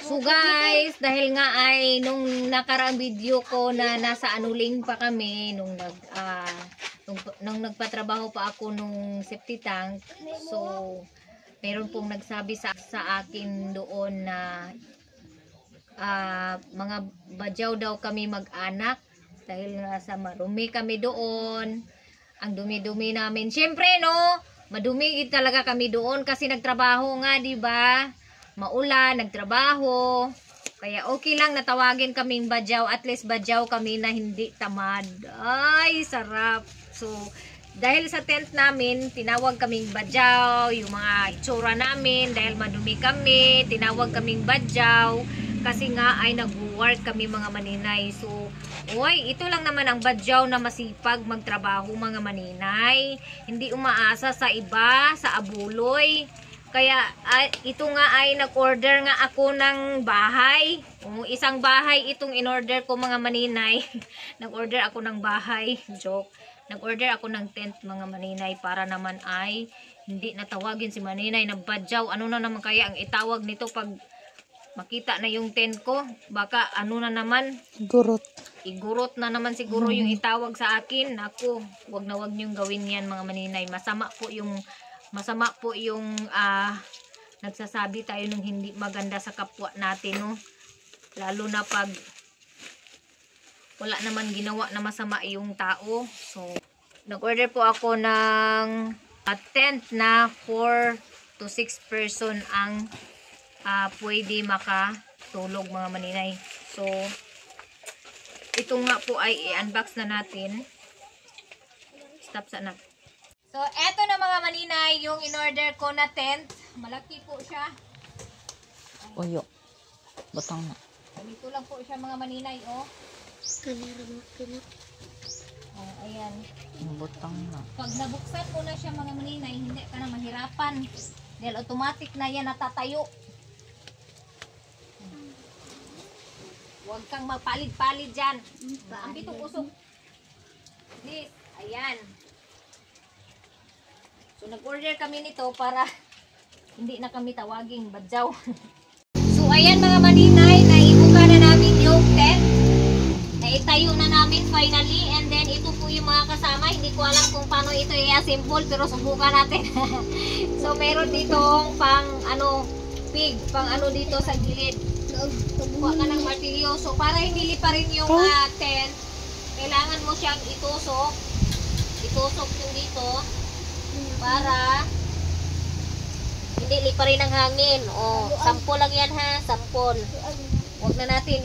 So guys, dahil nga ay nung nakaraang video ko na nasa anuling pa kami nung nagpatrabaho pa ako nung septic tank. So meron pong nagsabi sa akin doon na mga badyaw daw kami mag-anak dahil nga sa marumi kami doon. Ang dumi-dumi namin. Syempre no, madumi talaga kami doon kasi nagtrabaho nga, 'di ba? Maulan, nagtrabaho. Kaya okay lang natawagin kaming badyaw. At least badyaw kami na hindi tamad. Ay, sarap. So, dahil sa tent namin, tinawag kaming badyaw. Yung mga itsura namin, dahil madumi kami, tinawag kaming badyaw. Kasi nga ay nag-work kami mga maninay. So, uy, ito lang naman ang badyaw na masipag magtrabaho mga maninay. Hindi umaasa sa iba, sa abuloy. Kaya ito nga ay nag-order nga ako ng bahay. Isang bahay itong in-order ko mga maninay. Nag-order ako ng bahay. Joke. Nag-order ako ng tent mga maninay para naman ay hindi natawagin si maninay na badyaw. Ano na naman kaya ang itawag nito pag makita na yung tent ko? Baka ano na naman? Igurot na naman siguro yung itawag sa akin. Naku, wag na wag niyong gawin yan mga maninay. Masama po yung nagsasabi tayo ng hindi maganda sa kapwa natin, no? Lalo na pag wala naman ginawa na masama yung tao. So, nag-order po ako ng tent na 4 to 6 person ang pwede makatulog mga maninay. So, ito nga po ay i-unbox na natin. Stop sana. So, eto na mga maninay, yung in-order ko na tent. Malaki po siya. Oyo. Butang na. Ganito lang po siya mga maninay, oh. Oh, ayan. Butang na. Pag nabuksan mo na siya mga maninay, hindi ka na mahirapan. Dahil automatic na yan natatayo. Huwag kang magpalit-palit dyan. Ang bitong usok. This, ayan. So, nag-order kami nito para hindi na kami tawaging badyaw. So, ayan mga maninay, naibuka na namin yung tent. Naitayo na namin finally. And then, ito po yung mga kasama. Hindi ko alam kung paano ito i-assemble, pero subukan natin. So, meron ditong pig, dito sa gilid. Kuha ka ng martilyo. So, para hindi liparin yung tent, kailangan mo siyang itusok. Itusok yung dito. Para hindi liparin ang hangin. O, sampol lang yan ha, sampol. Huwag na natin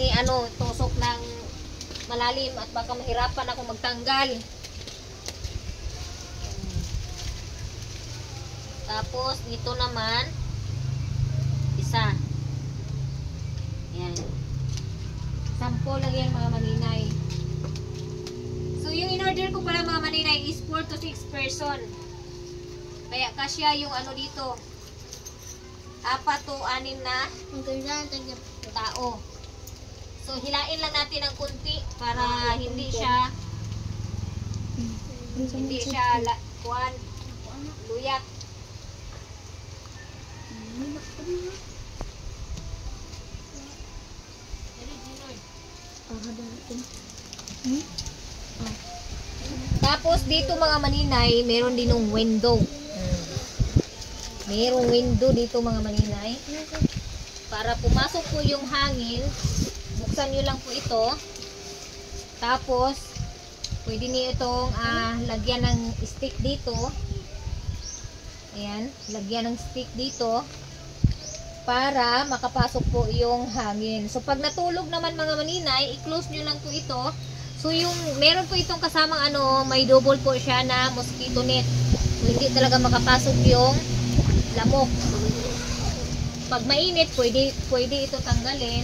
tusok ng malalim at baka mahirapan ako magtanggal. Tapos, dito naman, isa. Yan. Sampol lang yan mga maninay. So, yung in-order ko pala mga maninay is 4 to 6 person. Kaya kasya yung dito. 4 to 6 na tao. So, hilain lang natin ng kunti para hindi siya luyat. Tapos dito mga maninay, meron din ng window. Merong window dito mga maninay. Para pumasok po yung hangin, buksan nyo lang po ito. Tapos, pwede niyo itong lagyan ng stick dito. Ayan, lagyan ng stick dito. Para makapasok po yung hangin. So, pag natulog naman mga maninay, i-close nyo lang po ito. So, meron po itong kasamang may double po siya na mosquito net. So, hindi talaga makapasok yung lamok. Pag mainit, pwede ito tanggalin.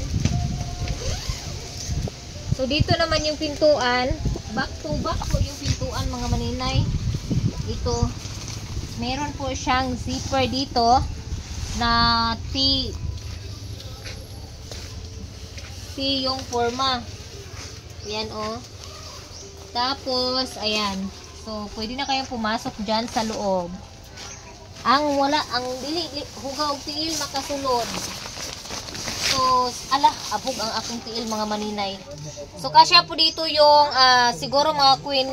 So, dito naman yung pintuan. Back to back po yung pintuan mga maninay. Ito. Meron po siyang zipper dito na T yung forma. Ayan o. Tapos, ayan. So, pwede na kayong pumasok dyan sa loob. Ang dili hugaw tiil makasunod. So, ala, abog ang akong tiil mga maninay. So kasya po dito yung siguro mga queen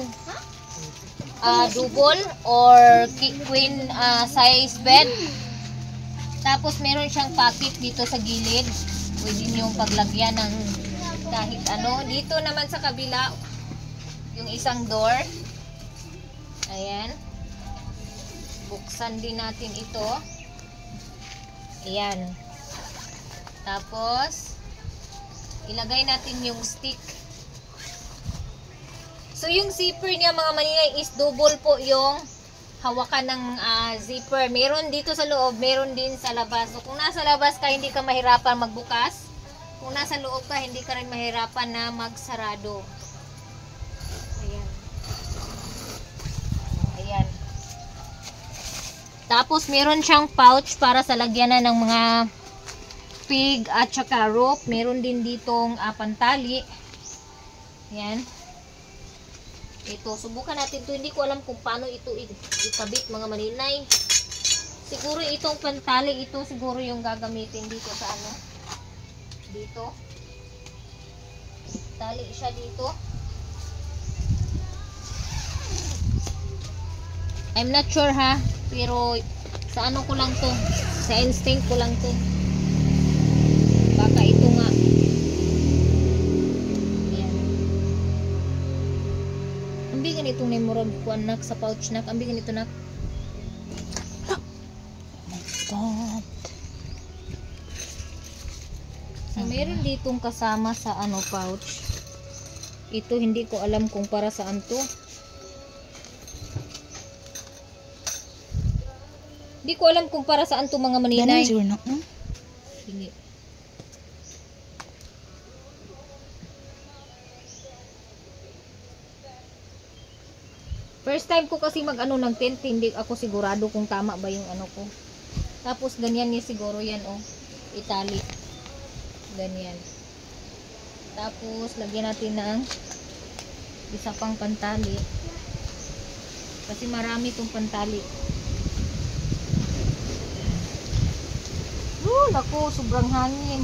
double or queen size bed. Tapos meron siyang pocket dito sa gilid. Pwede niyong paglagyan ng kahit ano. Dito naman sa kabila, yung isang door. Ayan. Buksan din natin ito. Ayan. Tapos, ilagay natin yung stick. So, yung zipper niya mga maninay is double po yung hawakan ng zipper. Meron dito sa loob, meron din sa labas. So, kung nasa labas ka, hindi ka mahirapan magbukas. Kung nasa loob ka, hindi ka rin mahirapan na magsarado. Ayan. Ayan. Tapos, meron siyang pouch para sa lagyanan ng mga pig at saka rope. Meron din ditong pantali. Ayan. Ito, subukan natin ito. Hindi ko alam kung paano ito ikabit mga maninay. Siguro itong pantali, ito siguro yung gagamitin dito sa ano. Dito. Tali siya dito. I'm not sure ha. Pero sa ano ko lang to. Sa instinct ko lang to. Baka ito nga. Ayan. Ang bigan itong memorab ko anak sa pouch nak. Ang bigan ito nak. God. So, meron ditong kasama sa ano pouch. Ito hindi ko alam kung para saan to. Hindi ko alam kung para saan to mga maninay. Ganun na. Sige. First time ko kasi mag-ano ng tent, hindi ako sigurado kung tama ba yung ano ko. Tapos ganyan niya siguro yan oh. Itali. Ganyan. Tapos lagyan natin ng isa pang pantali. Kasi marami tong pantali. Naku, sobrang hangin.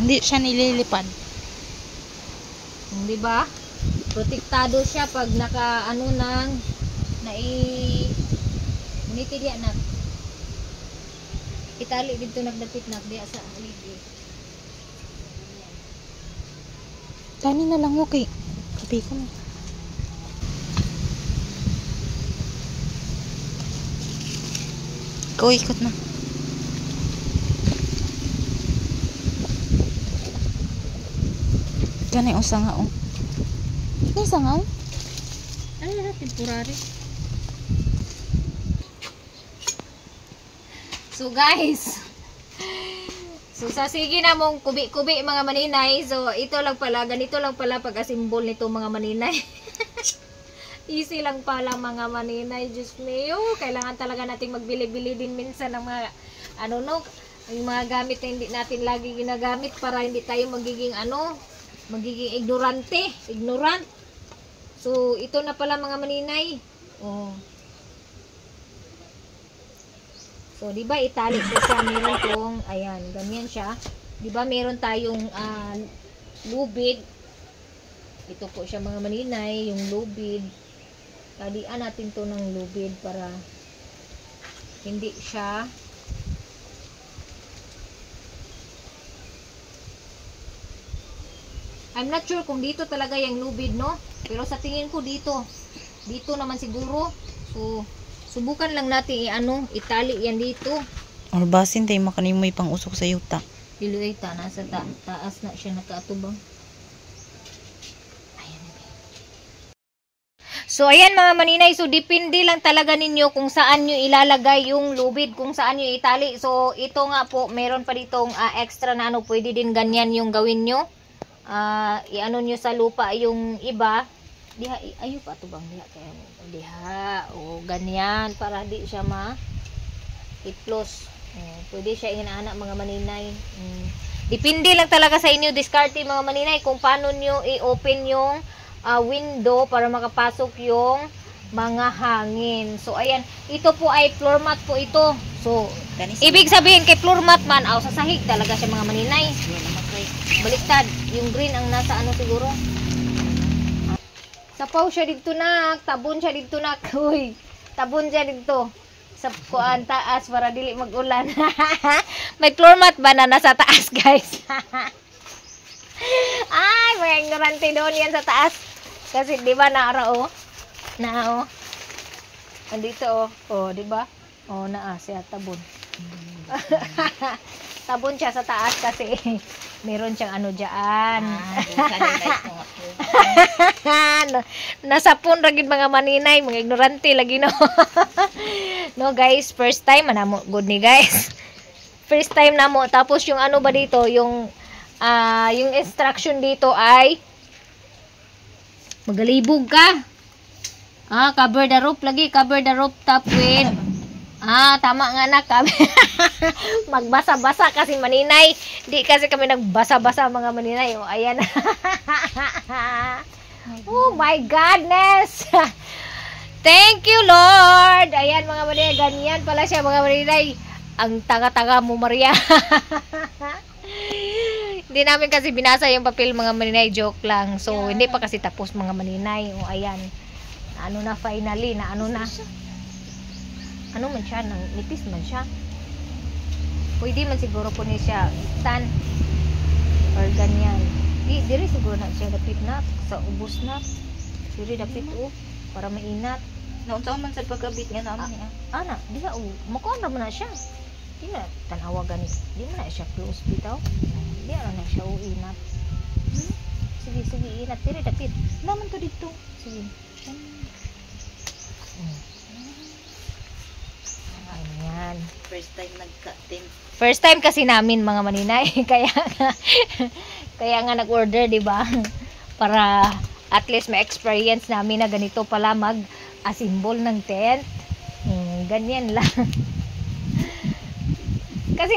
Hindi siya nililipad. Di ba? Protektado siya pag naka ano nang muniti diya na. Itali dito nagdapit na diya sa haligi. Tani na lang okay. Kapi ko na. Ikaw ikot na. Ganay usa nga oh. May sangaw? Ano na temporary? So guys, so sa sige na mong kubi-kubi mga maninay. So ito lang pala, ganito lang pala pag-asimbol nito mga maninay. Easy lang pala mga maninay. Diyos mio, kailangan talaga nating magbili-bili din minsan ng mga ano no, yung mga gamit na hindi natin lagi ginagamit para hindi tayo magiging ano, magiging ignorant. So, ito na pala mga maninay. Oh. So, di ba itali ko siya, meron tong, ayan, ganyan siya. Di ba meron tayong lubid. Ito po siya mga maninay, yung lubid. Talian natin to ng lubid para hindi siya I'm not sure kung dito talaga yung lubid, no? Pero sa tingin ko dito naman siguro. So, subukan lang natin itali yan dito. Or basin tayo makanimoy pang usok sa yuta. Iluita, nasa taas na siya nakaatubang. Ayan na. So, ayan mga maninay. So, depende lang talaga ninyo kung saan nyo ilalagay yung lubid, kung saan nyo itali. So, ito nga po, meron pa ditong extra na pwede din ganyan yung gawin nyo. I-ano nyo sa lupa yung iba. Diha, ayo pa ito bang diha kaya diha, o ganyan, para di siya ma-iplos. Pwede siya inaanak mga maninay. Depende lang talaga sa inyo, diskarte mga maninay, kung paano nyo i-open yung window para makapasok yung mga hangin. So ayan, ito po ay floor mat po ito. So ibig sabihin kay floor mat man aw sa sahig talaga siya mga maninay. Baliktad, yung green ang nasa ano siguro. Sapaw siya dito nak, tabon siya dito nak. Uy, tabon siya dito. Sa kuan taas para dili mag-ulan. May floor mat ba na nasa taas, guys? Ay, mga ignorante doon yan sa taas. Kasi di ba naara oh? Na oh. Andito oh. Oh, di ba? Oh, naa siya tabon. Tabon siya sa taas kasi meron siyang ano diyan. Nasapon ra gid mga maninay, mga ignorante lagi no. No guys, first time manamo good ni guys. First time namo tapos yung ano ba dito, yung instruction dito ay magalibog ka. Cover the roof lagi, cover the roof top with tama nga anak kami. Magbasa-basa kasi maninay. Di kasi kami nagbasa-basa mga maninay. O, ayan. Oh my godness. Thank you, Lord. Ayan mga maninay. Ganyan pala siya mga maninay. Ang tanga-tanga mo, Maria. Hindi namin kasi binasa yung papel mga maninay. Joke lang. So, hindi pa kasi tapos mga maninay. O, ayan. Ano na finally? Na ano na? Ano man siya, nang nipis man siya. Pwede man siguro po niya siya tan or ganyan. Diri siguro na siya dapit na sa ubos na. Diri dapit para mainat. Naunsa man sa pagkabit nga naman niya. Ana, diha makuha na man na siya. Di na tanawa gani. Di man na siya close bitaw. Di na siya inat. Sige, inat diri dapit. Naman to dito. Sige. Ayan. First time nagka-tent. First time kasi namin mga maninay. kaya nga nag-order, 'di ba? Para at least ma-experience namin na ganito pala mag-assemble ng tent. Ganyan lang. Kasi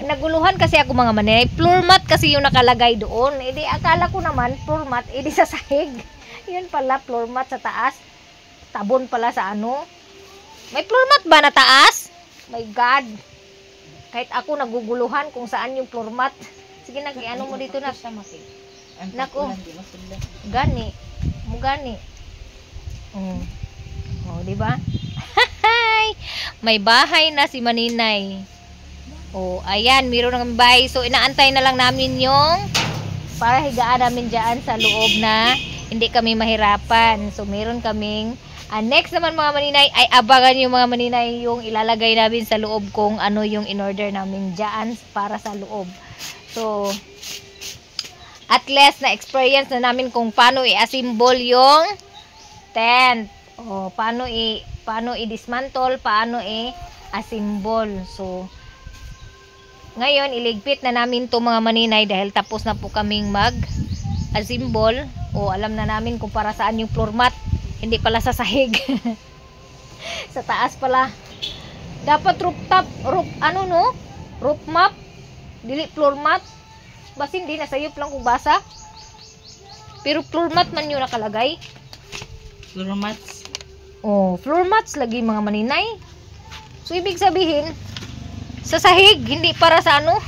naguluhan kasi ako mga maninay. Floor mat kasi yung nakalagay doon. Edi akala ko naman floor mat edi sa sahig. Yun pala floor mat sa taas. Tabon pala sa ano. May floor mat ba na taas? My God. Kahit ako naguguluhan kung saan yung floor mat. Sige na, ano mo dito na. Nako. Gani. Mugani. Oh, di ba? May bahay na si Maninay. Oh, ayan, meron ng bahay. So inaantay na lang namin yung para higaan namin diyan sa loob na hindi kami mahirapan. So meron kaming next naman mga maninay ay abangan yung mga maninay yung ilalagay namin sa loob kung ano yung in-order namin dyan para sa loob. So, at least na experience na namin kung paano i-assemble yung tent. O, paano i-dismantle, paano i-assemble. So, ngayon, iligpit na namin to mga maninay dahil tapos na po kaming mag-assemble. O, alam na namin kung para saan yung floor mat. Hindi pala sa sahig. Sa taas pala. Dapat roof map. Dili floor mat. Basta hindi nasayop lang kung basa. Pero floor mat man yung nakalagay. Floor mats. Oh, floor mats lagi mga maninay. So ibig sabihin sa sahig, hindi para sa ano.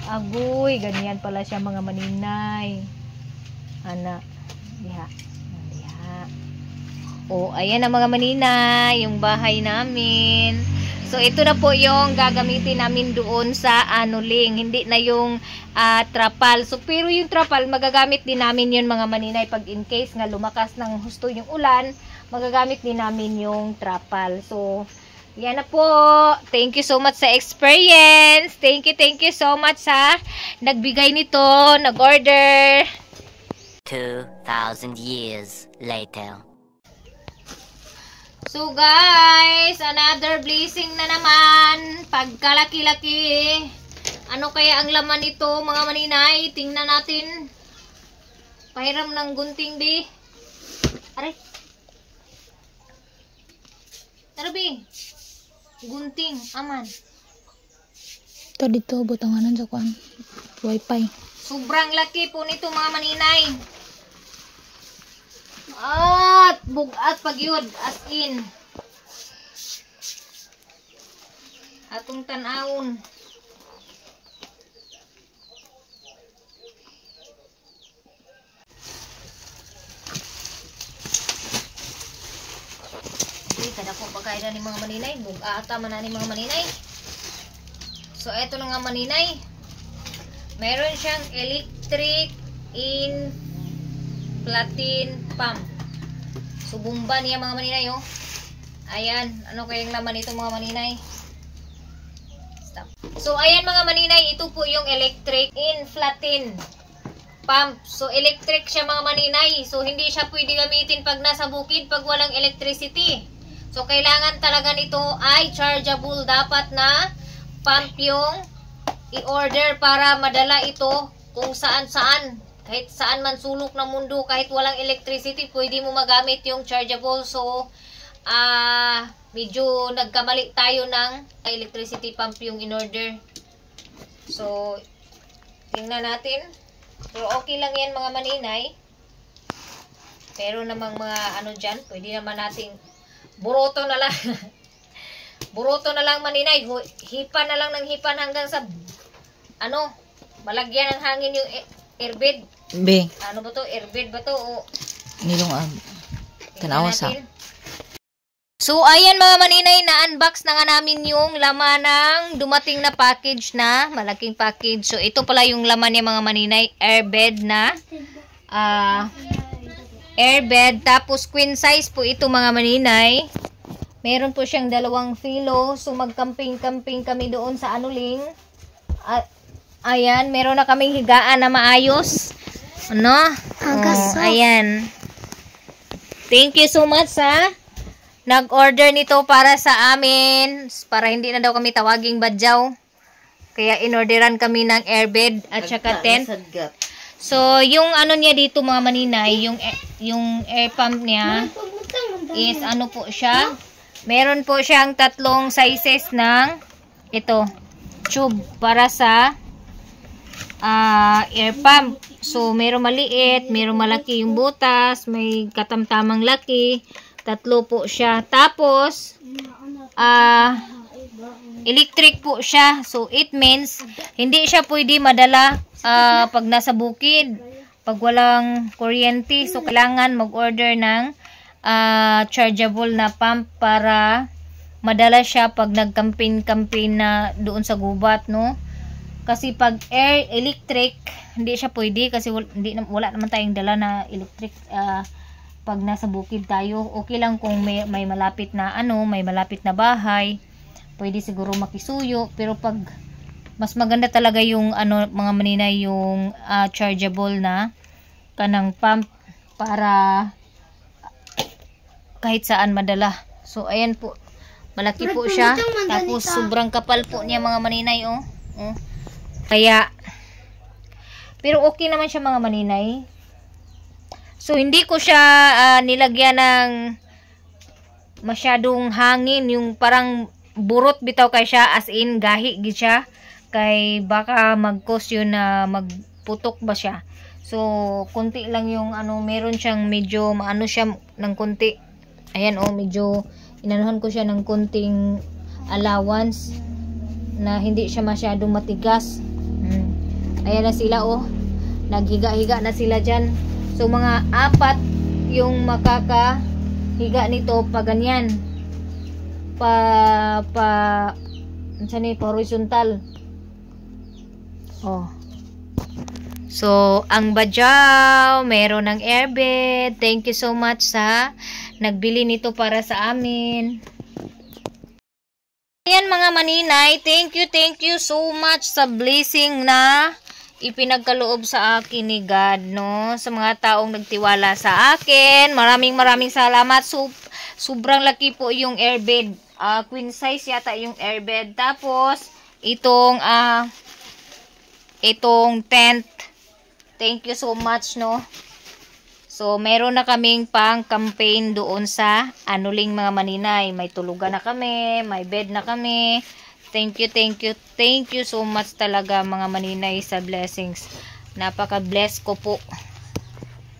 Agoy, ganyan pala siya mga maninay. Ana, diha. O, ayan ang mga maninay, yung bahay namin. So, ito na po yung gagamitin namin doon sa anuling. Hindi na yung trapal. So, pero yung trapal, magagamit din namin yun mga maninay. Pag in case nga lumakas ng husto yung ulan, magagamit din namin yung trapal. So, yan na po. Thank you so much sa experience. Thank you so much sa nagbigay nito, nag-order. 2,000 years later. So guys, another blessing na naman. Pagkalaki-laki. Ano kaya ang laman nito mga maninay? Tingnan natin. Pahiram ng gunting di. Aray. Tarabi. Gunting. Aman. Ito dito, butanganan sa kuan. Wi-Fi. Sobrang laki po nito mga maninay. At bugat pagyud as in. Atong tan-awon. Kada po pagkain ni mga maninay, bugata man na ni mga maninay. So eto na nga maninay. Meron siyang electric in platin pump. So bumba niya mga maninay oh. Ayan, ano kayang laman nito mga maninay? Stop. So ayan mga maninay, ito po yung electric in platin pump. So electric siya mga maninay. So hindi siya pwede gamitin pag nasa bukid pag walang electricity. So, kailangan talaga nito ay chargeable. Dapat na pump yung i-order para madala ito kung saan-saan. Kahit saan man sulok ng mundo, kahit walang electricity, pwede mo magamit yung chargeable. So, medyo nagkamali tayo ng electricity pump yung in-order. So, tingnan natin. Pero okay lang yan mga maninay. Pero namang mga ano dyan, pwede naman nating buroto na lang. Buroto na lang maninay. Hipan na lang ng hipan hanggang sa ano, malagyan ng hangin yung airbed. Be, Ano ba to? Airbed ba to? O, nilong tanawa sa. So, ayan mga maninay, na-unbox na nga namin yung laman ng dumating na package na, malaking package. So, ito pala yung laman niya mga maninay, airbed na, airbed, tapos queen size po ito mga maninay. Meron po siyang 2 filo. So magkamping-kamping kami doon sa Anuling. Ayan, meron na kaming higaan na maayos. Ano? Oh, ayan. Thank you so much sa nag-order nito para sa amin. Para hindi na daw kami tawaging badyaw. Kaya inorderan kami ng airbed at saka tent. So, yung ano niya dito mga maninay, yung air pump niya is ano po siya. Meron po siyang 3 sizes ng ito, tube para sa air pump. So, meron maliit, meron malaki yung butas, may katamtamang laki. 3 po siya. Tapos, electric po siya. So, it means, hindi siya pwede madala pag nasa bukid, pag walang kuryente. So, kailangan mag-order ng chargeable na pump para madala siya pag nag-campaign na doon sa gubat, no? Kasi pag electric, hindi siya pwede kasi wala naman tayong dala na electric pag nasa bukid tayo. Okay lang kung may malapit na may malapit na bahay, pwede siguro makisuyo, pero pag mas maganda talaga yung mga maninay yung chargeable na kanang pump para kahit saan madala. So ayan po, malaki po siya, tapos sobrang kapal po niya mga maninay oh. Kaya pero okay naman siya mga maninay. So hindi ko siya nilagyan ng masyadong hangin, yung parang burot bitaw kay siya, as in gahi gid siya. Kay baka mag-cause yun na magputok ba siya. So, kunti lang yung meron siyang medyo maano siya ng kunti. Ayan medyo inanuhan ko siya ng kunting allowance na hindi siya masyadong matigas. Ayan na sila naghiga-higa na sila dyan. So, mga 4 yung makakahiga nito pa ganyan. Pa horizontal. So, ang badyaw, meron ng airbed. Thank you so much sa nagbili nito para sa amin. Ayan mga maninay, thank you so much sa blessing na ipinagkaloob sa akin ni God, no? Sa mga taong nagtiwala sa akin. Maraming salamat. Sobrang laki po yung airbed. Queen size yata yung airbed. Tapos, itong tent. Thank you so much, no? So, meron na kaming pang-campaign doon sa Anuling mga maninay. May tulugan na kami, may bed na kami. Thank you so much talaga mga maninay sa blessings. Napaka-bless ko po.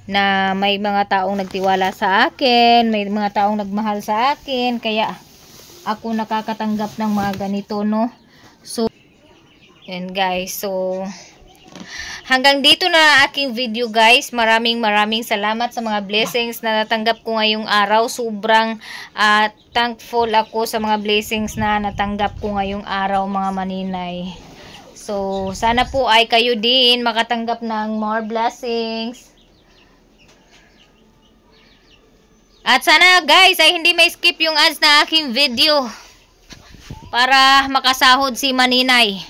na may mga taong nagtiwala sa akin, may mga taong nagmahal sa akin, kaya ako nakakatanggap ng mga ganito, no? So, and guys, so hanggang dito na aking video, guys. Maraming salamat sa mga blessings na natanggap ko ngayong araw. Sobrang thankful ako sa mga blessings na natanggap ko ngayong araw, mga maninay. So, sana po ay kayo din makatanggap ng more blessings. At sana guys ay hindi may skip yung ads na aking video para makasahod si Maninay.